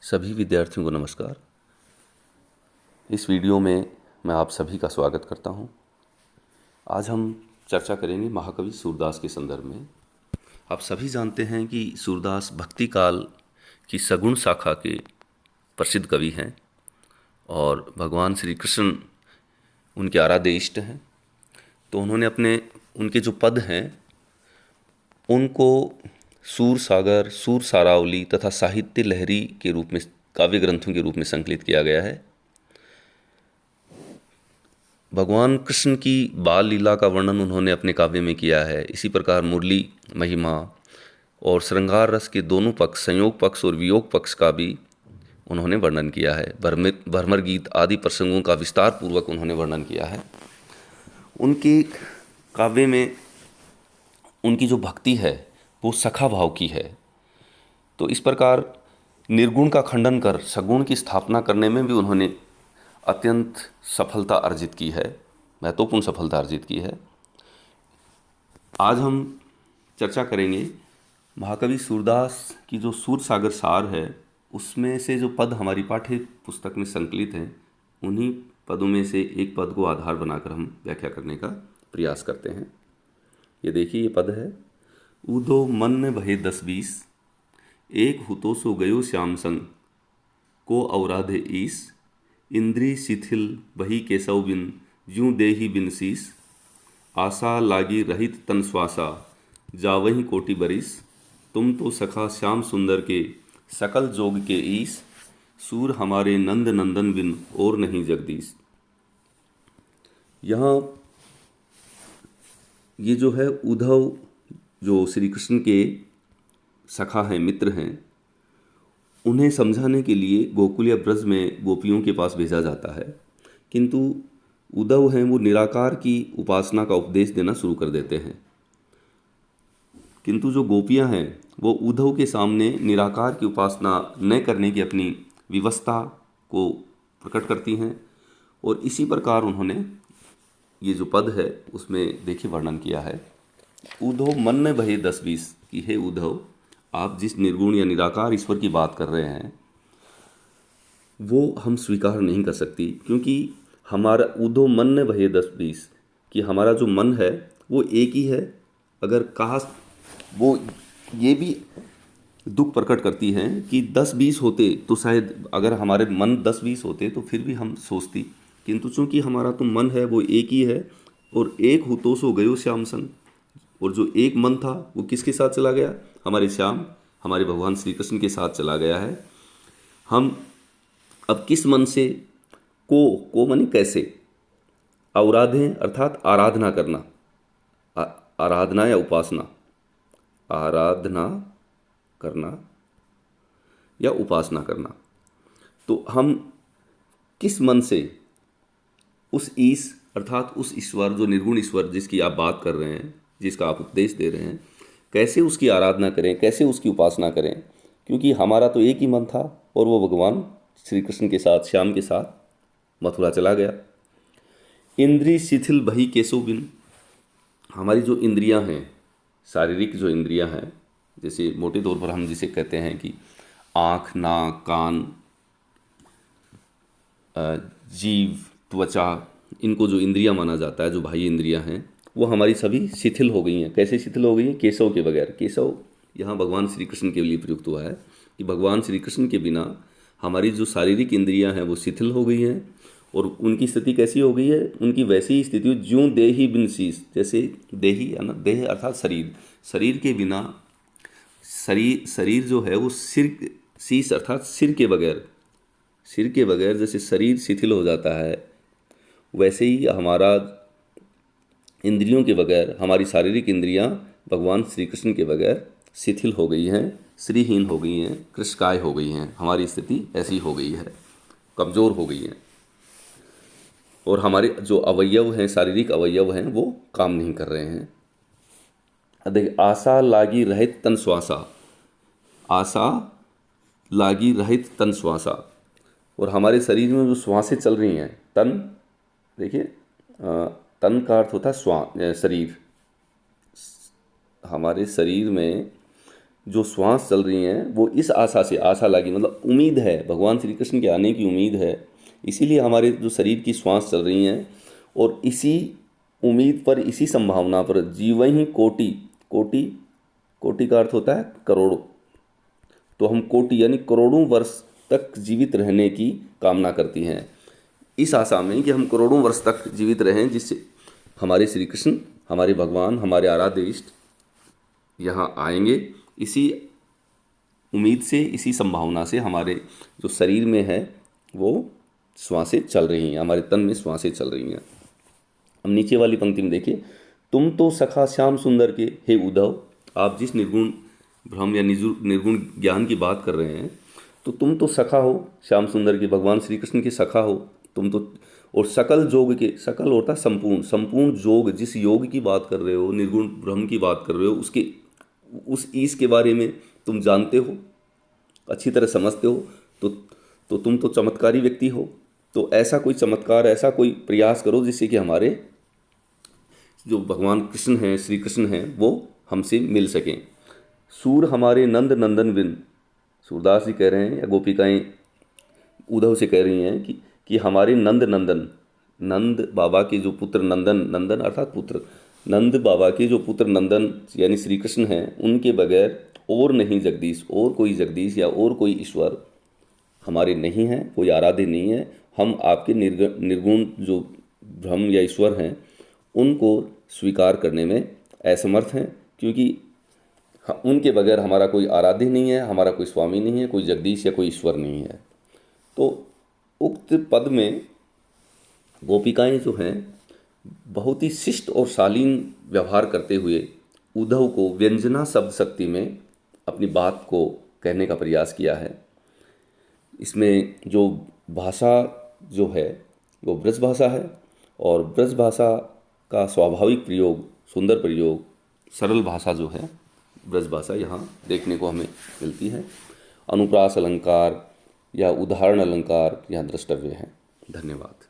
सभी विद्यार्थियों को नमस्कार। इस वीडियो में मैं आप सभी का स्वागत करता हूं। आज हम चर्चा करेंगे महाकवि सूरदास के संदर्भ में। आप सभी जानते हैं कि सूरदास भक्ति काल की सगुण शाखा के प्रसिद्ध कवि हैं और भगवान श्री कृष्ण उनके आराध्य इष्ट हैं। तो उन्होंने उनके जो पद हैं उनको सूर सागर, सूर सारावली तथा साहित्य लहरी के रूप में, काव्य ग्रंथों के रूप में संकलित किया गया है। भगवान कृष्ण की बाल लीला का वर्णन उन्होंने अपने काव्य में किया है। इसी प्रकार मुरली, महिमा और श्रृंगार रस के दोनों पक्ष, संयोग पक्ष और वियोग पक्ष का भी उन्होंने वर्णन किया है। भ्रमर गीत आदि प्रसंगों का विस्तार पूर्वक उन्होंने वर्णन किया है। उनके काव्य में उनकी जो भक्ति है वो सखा भाव की है। तो इस प्रकार निर्गुण का खंडन कर सगुण की स्थापना करने में भी उन्होंने अत्यंत सफलता अर्जित की है, महत्वपूर्ण सफलता अर्जित की है। आज हम चर्चा करेंगे महाकवि सूरदास की जो सूर सागर सार है उसमें से जो पद हमारी पाठ्य पुस्तक में संकलित हैं, उन्हीं पदों में से एक पद को आधार बनाकर हम व्याख्या करने का प्रयास करते हैं। ये देखिए, ये पद है, उदो मन में बहे 10-20, एक हुतो सो गयो श्याम संग, को औराधे ईस, इंद्री शिथिल बही केशव बिन, ज्यों देही बिन शीस, आशा लागी रहित तन श्वासा, जावहीं कोटि बरिस, तुम तो सखा श्याम सुंदर के, सकल जोग के ईस, सूर हमारे नंद नंदन बिन और नहीं जगदीश। यहाँ ये जो है उद्धव, जो श्री कृष्ण के सखा हैं, मित्र हैं, उन्हें समझाने के लिए गोकुल या ब्रज में गोपियों के पास भेजा जाता है। किंतु उद्धव हैं वो निराकार की उपासना का उपदेश देना शुरू कर देते हैं। किंतु जो गोपियां हैं वो उद्धव के सामने निराकार की उपासना न करने की अपनी विवशता को प्रकट करती हैं। और इसी प्रकार उन्होंने ये जो पद है उसमें देखिए वर्णन किया है, उद्धव मन में बहे 10-20 कि हे उद्धव, आप जिस निर्गुण या निराकार ईश्वर की बात कर रहे हैं वो हम स्वीकार नहीं कर सकती, क्योंकि हमारा उद्धव मन में बहे 10-20 कि हमारा जो मन है वो एक ही है। अगर कहा वो ये भी दुख प्रकट करती हैं कि 10-20 होते तो शायद, अगर हमारे मन 10-20 होते तो फिर भी हम सोचती, किंतु चूंकि हमारा तो मन है वो एक ही है। और एक हुतो सो गयो श्याम संग, और जो एक मन था वो किसके साथ चला गया? हमारे श्याम, हमारे भगवान श्री कृष्ण के साथ चला गया है। हम अब किस मन से, को माने कैसे, औराधें अर्थात आराधना करना, आराधना या उपासना, आराधना करना या उपासना करना, तो हम किस मन से उस ईश अर्थात उस ईश्वर, जो निर्गुण ईश्वर जिसकी आप बात कर रहे हैं, जिसका आप उपदेश दे रहे हैं, कैसे उसकी आराधना करें, कैसे उसकी उपासना करें, क्योंकि हमारा तो एक ही मन था और वो भगवान श्री कृष्ण के साथ, श्याम के साथ मथुरा चला गया। इंद्री शिथिल बही केशव बिन, हमारी जो इंद्रियां हैं, शारीरिक जो इंद्रियां हैं, जैसे मोटे तौर पर हम जिसे कहते हैं कि आँख, नाक, कान, जीव, त्वचा, इनको जो इंद्रियां माना जाता है, जो बाह्य इंद्रियां हैं, वो हमारी सभी शिथिल हो गई हैं। कैसे शिथिल हो गई हैं? केशव के बगैर। केशव यहाँ भगवान श्री कृष्ण के लिए प्रयुक्त हुआ है कि भगवान श्री कृष्ण के बिना हमारी जो शारीरिक इंद्रियां हैं वो शिथिल हो गई हैं। और उनकी स्थिति कैसी हो गई है? उनकी वैसी ही स्थिति, ज्यों देही बिन शीश, जैसे देही है ना, देह अर्थात शरीर, शरीर के बिना, शरीर जो है वो सिर, शीश अर्थात सिर के बगैर, सिर के बगैर जैसे शरीर शिथिल हो जाता है, वैसे ही हमारा इंद्रियों के बगैर, हमारी शारीरिक इंद्रियां भगवान श्री कृष्ण के बगैर शिथिल हो गई हैं, श्रीहीन हो गई हैं, कृशकाय हो गई हैं। हमारी स्थिति ऐसी हो गई है, कमज़ोर हो गई है, और हमारे जो अवयव हैं, शारीरिक अवयव हैं, वो काम नहीं कर रहे हैं। देख, आशा लागी रहित तन श्वासा, आशा लागी रहित तन श्वासा, और हमारे शरीर में जो श्वासें चल रही हैं, तन, देखिए तन का अर्थ होता है शरीर। हमारे शरीर में जो श्वास चल रही हैं वो इस आशा से, आशा लगी मतलब उम्मीद है, भगवान श्री कृष्ण के आने की उम्मीद है, इसीलिए हमारे जो शरीर की श्वास चल रही हैं। और इसी उम्मीद पर, इसी संभावना पर जीव ही कोटि, कोटि, कोटि का अर्थ होता है करोड़ों, तो हम कोटि यानी करोड़ों वर्ष तक जीवित रहने की कामना करती हैं, इस आशा में कि हम करोड़ों वर्ष तक जीवित रहें, जिससे हमारे श्री कृष्ण, हमारे भगवान, हमारे आराध्य इष्ट यहाँ आएंगे। इसी उम्मीद से, इसी संभावना से हमारे जो शरीर में है वो श्वासें चल रही हैं, हमारे तन में श्वासें चल रही हैं। अब नीचे वाली पंक्ति में देखिए, तुम तो सखा श्याम सुंदर के हे उद्धव, आप जिस निर्गुण ब्रह्म या निर्गुण ज्ञान की बात कर रहे हैं, तो तुम तो सखा हो श्याम सुंदर के, भगवान श्री कृष्ण के सखा हो तुम तो। और सकल जोग के, सकल होता है संपूर्ण, संपूर्ण जोग, जिस योग की बात कर रहे हो, निर्गुण ब्रह्म की बात कर रहे हो, उसके उस ईश के बारे में तुम जानते हो, अच्छी तरह समझते हो, तो तुम तो चमत्कारी व्यक्ति हो। तो ऐसा कोई चमत्कार, ऐसा कोई प्रयास करो जिससे कि हमारे जो भगवान कृष्ण हैं, श्री कृष्ण हैं, वो हमसे मिल सकें। सूर हमारे नंद नंदन बिन, सूरदास जी कह रहे हैं या गोपिकाएं उद्धव से कह रही हैं कि हमारे नंद नंदन, नंद बाबा के जो पुत्र नंदन, नंदन अर्थात पुत्र, नंद बाबा के जो पुत्र नंदन यानी श्री कृष्ण हैं, उनके बगैर और नहीं जगदीश, और कोई जगदीश या और कोई ईश्वर हमारे नहीं है, कोई आराध्य नहीं है। हम आपके निर्गुण जो ब्रह्म या ईश्वर हैं उनको स्वीकार करने में असमर्थ हैं, क्योंकि उनके बगैर हमारा कोई आराध्य नहीं है, हमारा कोई स्वामी नहीं है, कोई जगदीश या कोई ईश्वर नहीं है। तो उक्त पद में गोपिकाएं जो हैं बहुत ही शिष्ट और शालीन व्यवहार करते हुए उद्धव को व्यंजना शब्द शक्ति में अपनी बात को कहने का प्रयास किया है। इसमें जो भाषा जो है वो ब्रज भाषा है, और ब्रज भाषा का स्वाभाविक प्रयोग, सुंदर प्रयोग, सरल भाषा जो है ब्रज भाषा यहाँ देखने को हमें मिलती है। अनुप्रास अलंकार या उदाहरण अलंकार यहाँ द्रष्टव्य है। धन्यवाद।